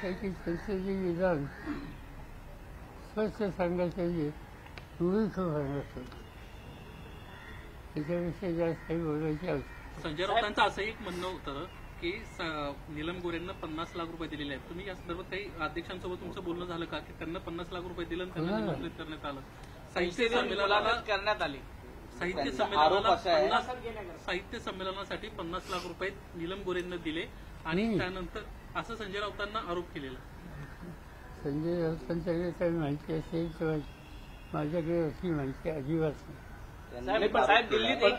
त्याची संसदीय विधान स्पष्ट सांगायचं जे पूर्वी नसतं त्याच्यापेक्षा जास्त काही बोलायचे आवश्यक. संजय राऊतांचं असं एक म्हणणं होतं की नीलम गोऱ्हेंना 50 लाख रुपये दिलेले आहेत. तुम्ही या संदर्भात काही अध्यक्षांसोबत तुमचं बोलणं झालं का की त्यांना 50 लाख रुपये दिलं आणि त्यांना निमंत्रित करण्यात आलं? साहित्य संमेलनाला करण्यात आली. साहित्य संमेलनासाठी 50 लाख रुपये नीलम गोऱ्हेंना दिले आणि त्यानंतर असं संजय राऊतांना आरोप केलेला. संजय राऊतांच्याकडे काही माहिती असेल किंवा माझ्याकडे अशी माहिती अजिबात नाही. साहेब, दिल्लीत एक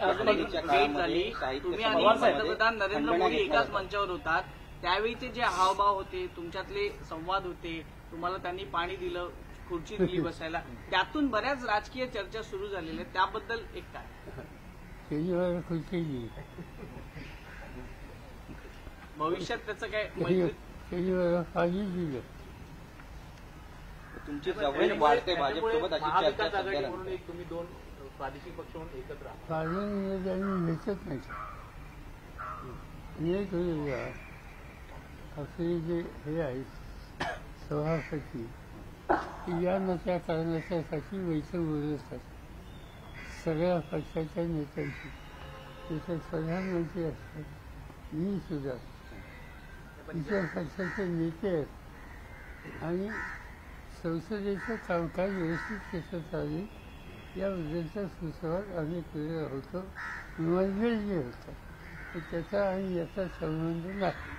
भेट झाली, तुम्ही आणि पंतप्रधान नरेंद्र मोदी एकाच मंचावर होतात. त्यावेळीचे जे हावभाव होते, तुमच्यातले संवाद होते, तुम्हाला त्यांनी पाणी दिलं, खुर्ची दिली बसायला, त्यातून बऱ्याच राजकीय चर्चा सुरू झालेल्या आहेत. त्याबद्दल एक काय? केजरीवाल खुर्ची दिली, भविष्यात त्याचं काय? केजरीवाल काही दिलं. तुमची जवळ वाढते भाजपसोबत अशी चर्चा म्हणून एक तुम्ही दोन प्रादेशिक पक्ष म्हणून एकत्र आहात. भेटत नाही. आपले जे हे आहेत सभापती या नच्या कारणासाठी बैठक बोलत असतात सगळ्या पक्षाच्या नेत्यांची. त्याच्यात प्रधानमंत्री असतात, मी सुद्धा, इतर पक्षाचे नेते आहेत आणि संसदेचं कामकाज व्यवस्थित कसं चालेल याबद्दलचा सुसंवाद अनेक वेळा होतो, मनोरंजन जे होतं त्याचा आणि याचा संबंध नाही.